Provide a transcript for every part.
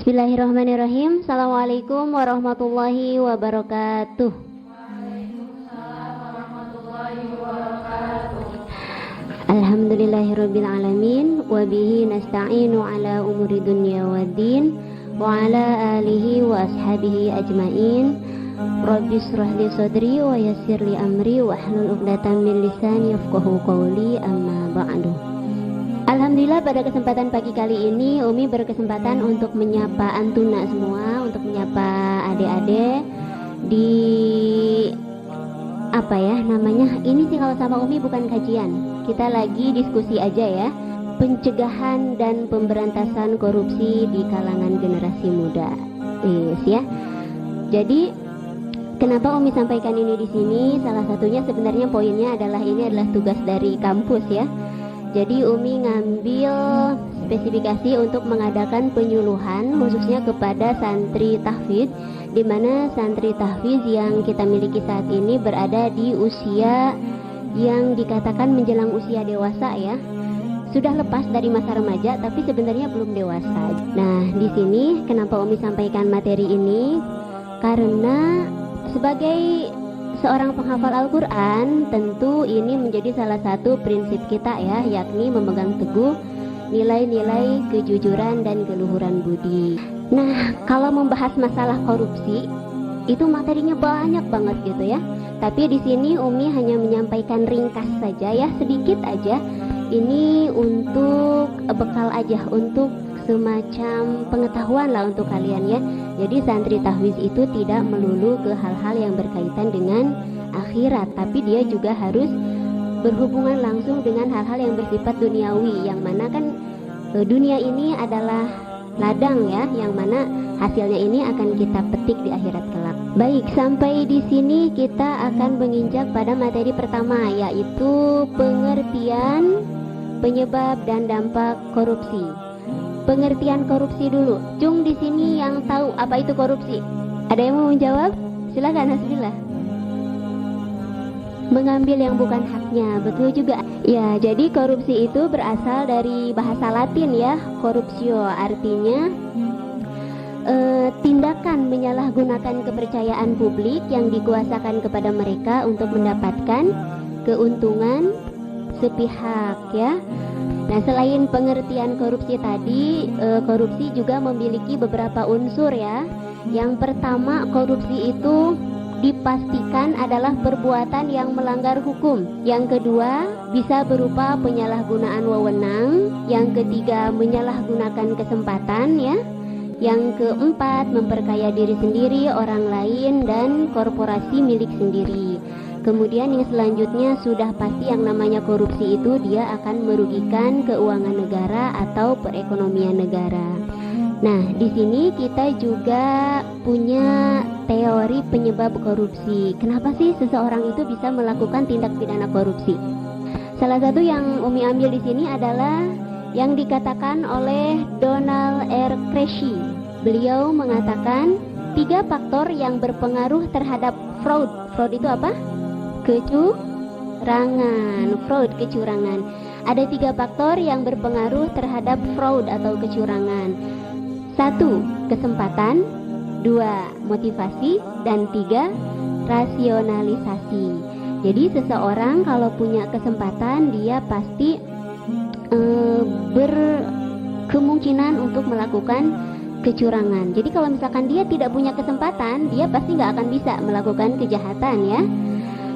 Bismillahirrahmanirrahim. Assalamualaikum warahmatullahi wabarakatuh. Alhamdulillahirabbil alamin wa bihi nasta'inu ala umuri dunya waddin wa ala alihi wa ashabihi ajmain. Rabbi shrah li sadri wa yassir li amri wa hlul 'uqdatam min lisani yafqahu qawli, amma ba'du. Alhamdulillah, pada kesempatan pagi kali ini Umi berkesempatan untuk menyapa antuna semua, untuk menyapa adik-adik di apa ya namanya, ini sih kalau sama Umi bukan kajian, kita lagi diskusi aja ya, pencegahan dan pemberantasan korupsi di kalangan generasi muda. Ya. Jadi kenapa Umi sampaikan ini di sini? Salah satunya sebenarnya poinnya adalah ini adalah tugas dari kampus ya. Jadi Umi ngambil spesifikasi untuk mengadakan penyuluhan khususnya kepada santri tahfidz, di mana santri tahfidz yang kita miliki saat ini berada di usia yang dikatakan menjelang usia dewasa ya. Sudah lepas dari masa remaja tapi sebenarnya belum dewasa. Nah, di sini kenapa Umi sampaikan materi ini? Karena sebagai seorang penghafal Al-Quran, tentu ini menjadi salah satu prinsip kita ya, yakni memegang teguh nilai-nilai kejujuran dan keluhuran budi. Nah, kalau membahas masalah korupsi, itu materinya banyak banget gitu ya. Tapi di sini Umi hanya menyampaikan ringkas saja ya, sedikit aja. Ini untuk bekal aja, untuk semacam pengetahuan lah untuk kalian ya. Jadi santri tahfidz itu tidak melulu ke hal-hal yang berkaitan dengan akhirat, tapi dia juga harus berhubungan langsung dengan hal-hal yang bersifat duniawi, yang mana kan dunia ini adalah ladang ya, yang mana hasilnya ini akan kita petik di akhirat kelak. Baik, sampai di sini kita akan menginjak pada materi pertama, yaitu pengertian penyebab dan dampak korupsi. Pengertian korupsi dulu. Cung di sini yang tahu apa itu korupsi? Ada yang mau menjawab? Silakan, Hasbillah. Mengambil yang bukan haknya, betul juga. Ya, jadi korupsi itu berasal dari bahasa Latin ya, corruptio, artinya tindakan menyalahgunakan kepercayaan publik yang dikuasakan kepada mereka untuk mendapatkan keuntungan sepihak ya. Nah, selain pengertian korupsi tadi, korupsi juga memiliki beberapa unsur ya. Yang pertama, korupsi itu dipastikan adalah perbuatan yang melanggar hukum. Yang kedua, bisa berupa penyalahgunaan wewenang. Yang ketiga, menyalahgunakan kesempatan ya. Yang keempat, memperkaya diri sendiri, orang lain, dan korporasi milik sendiri. Kemudian yang selanjutnya sudah pasti yang namanya korupsi itu dia akan merugikan keuangan negara atau perekonomian negara. Nah, di sini kita juga punya teori penyebab korupsi. Kenapa sih seseorang itu bisa melakukan tindak pidana korupsi? Salah satu yang Umi ambil di sini adalah yang dikatakan oleh Donald R. Creasy. Beliau mengatakan 3 faktor yang berpengaruh terhadap fraud. Fraud itu apa? Kecurangan. Fraud, kecurangan. Ada 3 faktor yang berpengaruh terhadap fraud atau kecurangan. 1. Kesempatan. 2. Motivasi. Dan 3. Rasionalisasi. Jadi seseorang kalau punya kesempatan, dia pasti berkemungkinan untuk melakukan kecurangan. Jadi kalau misalkan dia tidak punya kesempatan, dia pasti nggak akan bisa melakukan kejahatan ya.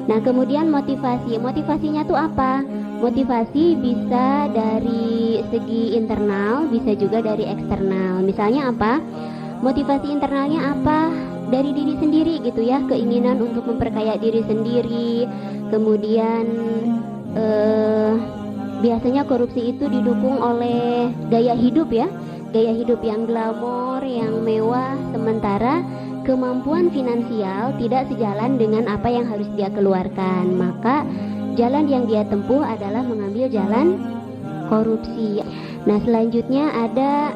Nah, kemudian motivasi. Motivasinya tuh apa? Motivasi bisa dari segi internal, bisa juga dari eksternal. Misalnya apa? Motivasi internalnya apa? Dari diri sendiri gitu ya, keinginan untuk memperkaya diri sendiri. Kemudian biasanya korupsi itu didukung oleh gaya hidup ya. Gaya hidup yang glamor, yang mewah, sementara kemampuan finansial tidak sejalan dengan apa yang harus dia keluarkan. Maka jalan yang dia tempuh adalah mengambil jalan korupsi. Nah, selanjutnya ada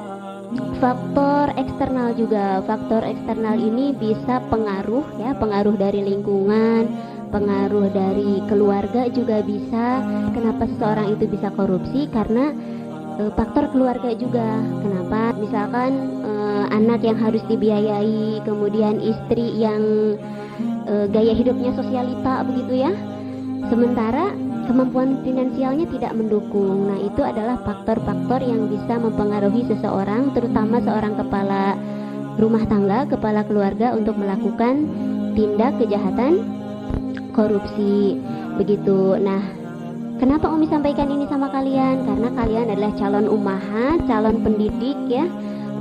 faktor eksternal juga. Faktor eksternal ini bisa pengaruh ya, pengaruh dari lingkungan, pengaruh dari keluarga juga bisa. Kenapa seseorang itu bisa korupsi? Karena faktor keluarga juga. Kenapa? Misalkan anak yang harus dibiayai, kemudian istri yang gaya hidupnya sosialita begitu ya, sementara kemampuan finansialnya tidak mendukung. Nah, itu adalah faktor-faktor yang bisa mempengaruhi seseorang, terutama seorang kepala rumah tangga, kepala keluarga, untuk melakukan tindak kejahatan korupsi begitu. Nah, kenapa Umi sampaikan ini sama kalian? Karena kalian adalah calon ummahat, calon pendidik ya,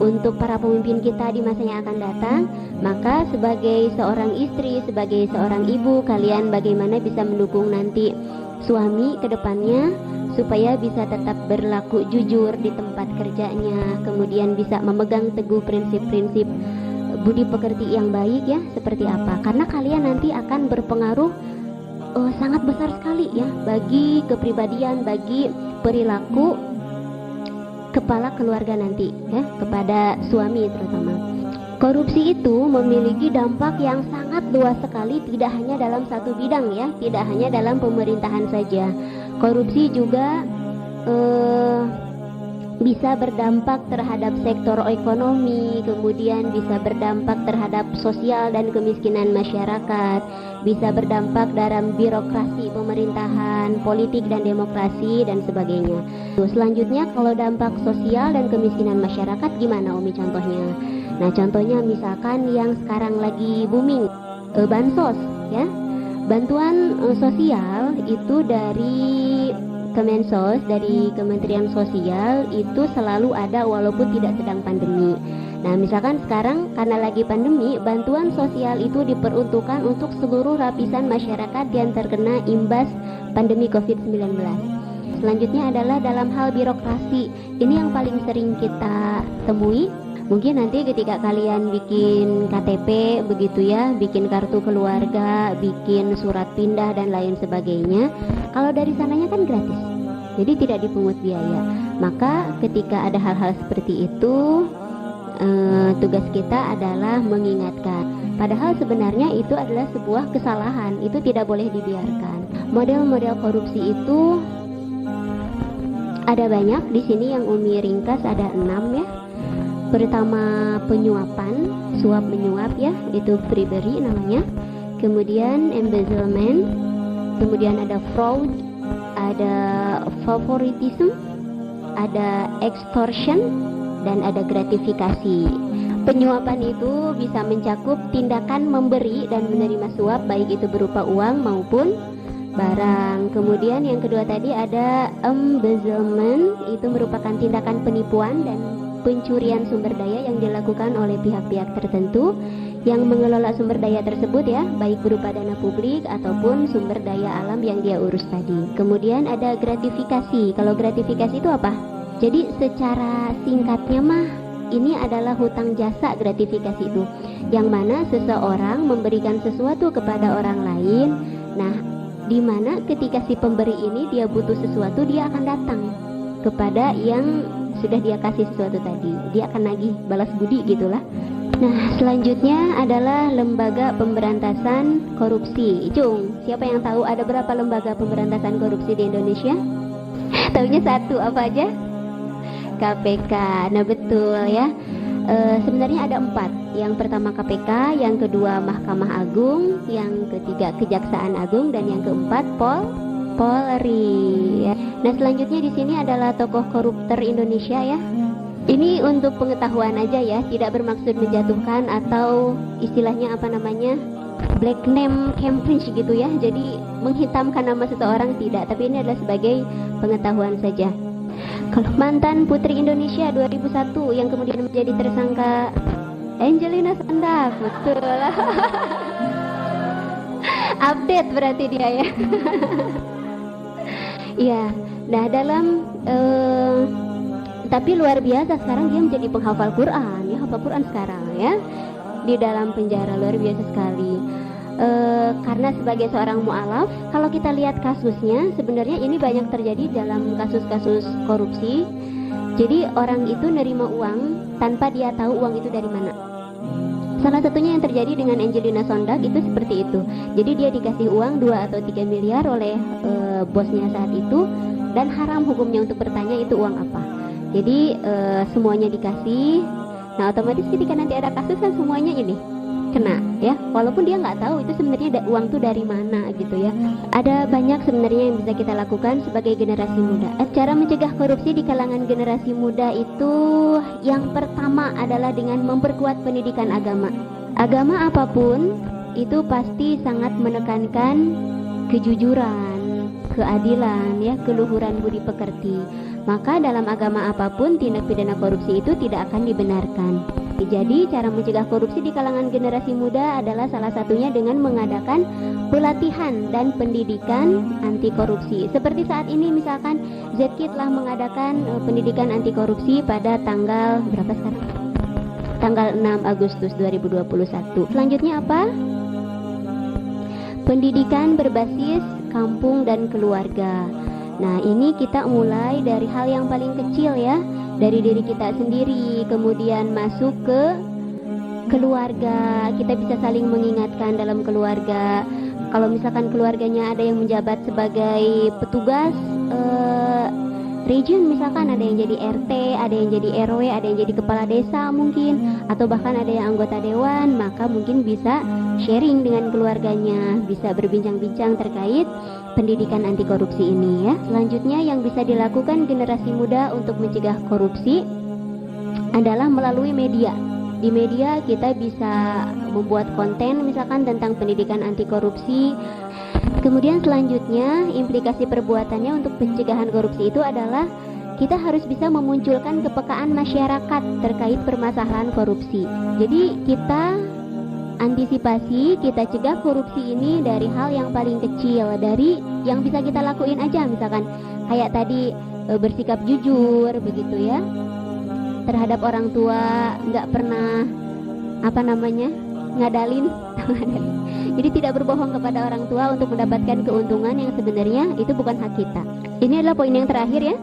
untuk para pemimpin kita di masa yang akan datang. Maka sebagai seorang istri, sebagai seorang ibu, kalian bagaimana bisa mendukung nanti suami ke depannya supaya bisa tetap berlaku jujur di tempat kerjanya, kemudian bisa memegang teguh prinsip-prinsip budi pekerti yang baik ya, seperti apa? Karena kalian nanti akan berpengaruh sangat besar sekali ya bagi kepribadian, bagi perilaku kepala keluarga nanti ya, kepada suami terutama. Korupsi itu memiliki dampak yang sangat luas sekali, tidak hanya dalam satu bidang ya, tidak hanya dalam pemerintahan saja. Korupsi juga bisa berdampak terhadap sektor ekonomi, kemudian bisa berdampak terhadap sosial dan kemiskinan masyarakat, bisa berdampak dalam birokrasi pemerintahan, politik dan demokrasi dan sebagainya. Selanjutnya, kalau dampak sosial dan kemiskinan masyarakat gimana Umi contohnya? Nah, contohnya misalkan yang sekarang lagi booming, bansos ya. Bantuan sosial itu dari Kemensos, dari Kementerian Sosial itu selalu ada walaupun tidak sedang pandemi. Nah, misalkan sekarang karena lagi pandemi, bantuan sosial itu diperuntukkan untuk seluruh lapisan masyarakat yang terkena imbas pandemi COVID-19. Selanjutnya adalah dalam hal birokrasi. Ini yang paling sering kita temui. Mungkin nanti ketika kalian bikin KTP begitu ya, bikin kartu keluarga, bikin surat pindah dan lain sebagainya, kalau dari sananya kan gratis, jadi tidak dipungut biaya. Maka ketika ada hal-hal seperti itu, tugas kita adalah mengingatkan. Padahal sebenarnya itu adalah sebuah kesalahan, itu tidak boleh dibiarkan. Model-model korupsi itu ada banyak. Di sini yang Umi ringkas ada 6 ya. Pertama, penyuapan, suap menyuap ya, itu bribery namanya. Kemudian embezzlement, kemudian ada fraud, ada favoritism, ada extortion, dan ada gratifikasi. Penyuapan itu bisa mencakup tindakan memberi dan menerima suap, baik itu berupa uang maupun barang. Kemudian yang kedua tadi ada embezzlement, itu merupakan tindakan penipuan dan pencurian sumber daya yang dilakukan oleh pihak-pihak tertentu yang mengelola sumber daya tersebut ya, baik berupa dana publik ataupun sumber daya alam yang dia urus tadi. Kemudian ada gratifikasi. Kalau gratifikasi itu apa? Jadi secara singkatnya mah ini adalah hutang jasa. Gratifikasi itu yang mana seseorang memberikan sesuatu kepada orang lain. Nah, di mana ketika si pemberi ini dia butuh sesuatu, dia akan datang kepada yang sudah dia kasih sesuatu tadi, dia akan nagih balas budi gitulah. Nah, selanjutnya adalah lembaga pemberantasan korupsi. Cung, siapa yang tahu ada berapa lembaga pemberantasan korupsi di Indonesia? Tahunya satu, apa aja? KPK. Nah, betul ya. Sebenarnya ada 4. Yang pertama KPK, yang kedua Mahkamah Agung, yang ketiga Kejaksaan Agung, dan yang keempat Polri. Ya. Nah, selanjutnya di sini adalah tokoh koruptor Indonesia ya. Ini untuk pengetahuan aja ya, tidak bermaksud menjatuhkan atau istilahnya apa namanya, black name campaign gitu ya. Jadi menghitamkan nama seseorang tidak, tapi ini adalah sebagai pengetahuan saja. Kalau mantan Putri Indonesia 2001 yang kemudian menjadi tersangka, Angelina Sondag, betul. Update berarti dia ya. Iya, nah dalam tapi luar biasa sekarang dia menjadi penghafal Quran ya, hafal Quran sekarang ya, di dalam penjara, luar biasa sekali. Karena sebagai seorang mu'alaf, kalau kita lihat kasusnya, sebenarnya ini banyak terjadi dalam kasus-kasus korupsi. Jadi orang itu nerima uang tanpa dia tahu uang itu dari mana. Salah satunya yang terjadi dengan Angelina Sondag itu seperti itu. Jadi dia dikasih uang 2 atau 3 miliar oleh bosnya saat itu, dan haram hukumnya untuk bertanya itu uang apa. Jadi semuanya dikasih. Nah otomatis ketika nanti ada kasus kan semuanya ini kena ya, walaupun dia nggak tahu itu sebenarnya uang tuh dari mana gitu ya. Ada banyak sebenarnya yang bisa kita lakukan sebagai generasi muda. Cara mencegah korupsi di kalangan generasi muda itu yang pertama adalah dengan memperkuat pendidikan agama. Agama apapun itu pasti sangat menekankan kejujuran, keadilan ya, keluhuran budi pekerti. Maka dalam agama apapun tindak pidana korupsi itu tidak akan dibenarkan. Jadi cara mencegah korupsi di kalangan generasi muda adalah salah satunya dengan mengadakan pelatihan dan pendidikan anti korupsi. Seperti saat ini misalkan ZK telah mengadakan pendidikan anti korupsi pada tanggal berapa sekarang? Tanggal 6 Agustus 2021. Selanjutnya apa? Pendidikan berbasis kampung dan keluarga. Nah, ini kita mulai dari hal yang paling kecil ya, dari diri kita sendiri, kemudian masuk ke keluarga. Kita bisa saling mengingatkan dalam keluarga. Kalau misalkan keluarganya ada yang menjabat sebagai petugas region, misalkan ada yang jadi RT, ada yang jadi RW, ada yang jadi kepala desa mungkin, atau bahkan ada yang anggota dewan, maka mungkin bisa sharing dengan keluarganya, bisa berbincang-bincang terkait pendidikan anti korupsi ini ya. Selanjutnya yang bisa dilakukan generasi muda untuk mencegah korupsi adalah melalui media. Di media kita bisa membuat konten misalkan tentang pendidikan anti korupsi. Kemudian selanjutnya implikasi perbuatannya untuk pencegahan korupsi itu adalah kita harus bisa memunculkan kepekaan masyarakat terkait permasalahan korupsi. Jadi kita antisipasi, kita cegah korupsi ini dari hal yang paling kecil, dari yang bisa kita lakuin aja, misalkan kayak tadi bersikap jujur begitu ya terhadap orang tua, nggak pernah ngadalin. Jadi tidak berbohong kepada orang tua untuk mendapatkan keuntungan yang sebenarnya itu bukan hak kita. Ini adalah poin yang terakhir ya,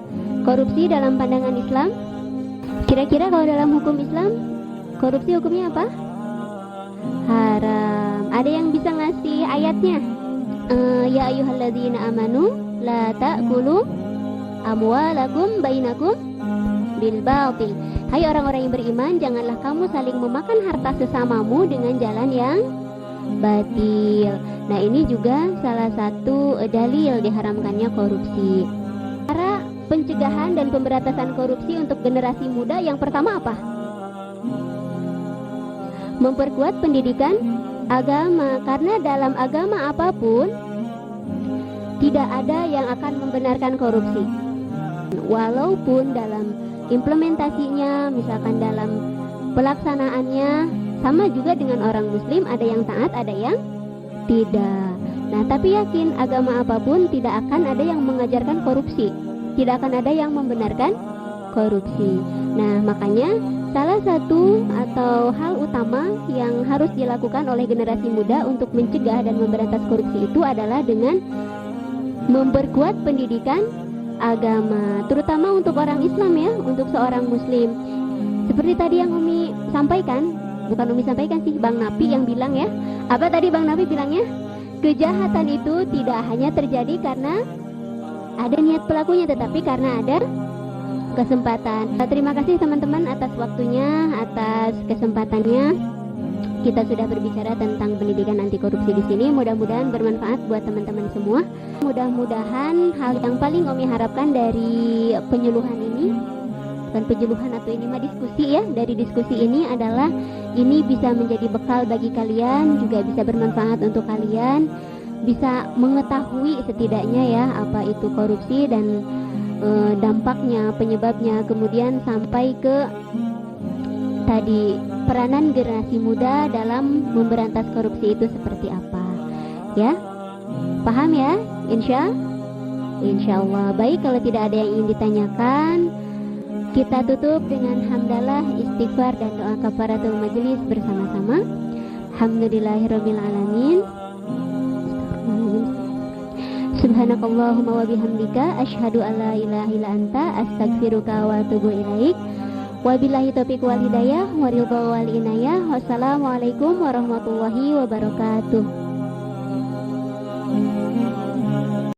korupsi dalam pandangan Islam. Kira-kira kalau dalam hukum Islam korupsi hukumnya apa? Haram. Ada yang bisa ngasih ayatnya? Ya ayyuhalladzina amanu la ta'kulu amwalakum bainakum bil batil. Hai orang-orang yang beriman, janganlah kamu saling memakan harta sesamamu dengan jalan yang batil. Nah, ini juga salah satu dalil diharamkannya korupsi. Cara pencegahan dan pemberantasan korupsi untuk generasi muda yang pertama apa? Memperkuat pendidikan agama, karena dalam agama apapun tidak ada yang akan membenarkan korupsi. Walaupun dalam implementasinya, misalkan dalam pelaksanaannya sama juga dengan orang muslim, ada yang taat, ada yang tidak. Nah, tapi yakin agama apapun tidak akan ada yang mengajarkan korupsi, tidak akan ada yang membenarkan korupsi. Nah, makanya salah satu atau hal utama yang harus dilakukan oleh generasi muda untuk mencegah dan memberantas korupsi itu adalah dengan memperkuat pendidikan agama, terutama untuk orang Islam ya, untuk seorang muslim. Seperti tadi yang Umi sampaikan, bukan Umi sampaikan sih, Bang Napi yang bilang ya. Apa tadi Bang Napi bilangnya? Kejahatan itu tidak hanya terjadi karena ada niat pelakunya, tetapi karena ada kesempatan. Terima kasih teman-teman atas waktunya, atas kesempatannya. Kita sudah berbicara tentang pendidikan anti korupsi di sini. Mudah-mudahan bermanfaat buat teman-teman semua. Mudah-mudahan hal yang paling Umi harapkan dari penyuluhan ini, bukan penyuluhan atau ini mah diskusi ya, dari diskusi ini adalah ini bisa menjadi bekal bagi kalian, juga bisa bermanfaat untuk kalian, bisa mengetahui setidaknya ya apa itu korupsi dan dampaknya, penyebabnya, kemudian sampai ke tadi peranan generasi muda dalam memberantas korupsi itu seperti apa ya. Paham ya? Insya Allah. Baik, kalau tidak ada yang ingin ditanyakan, kita tutup dengan hamdalah, istighfar dan doa kafaratul majelis bersama-sama. Alhamdulillahirabbil alamin. Subhanakallahumma wa bihamdika asyhadu an la ilaha illa anta astaghfiruka wa atubu ilaik. Wabillahi taufiq wal hidayah, waridha wal inayah. Wassalamualaikum warahmatullahi wabarakatuh.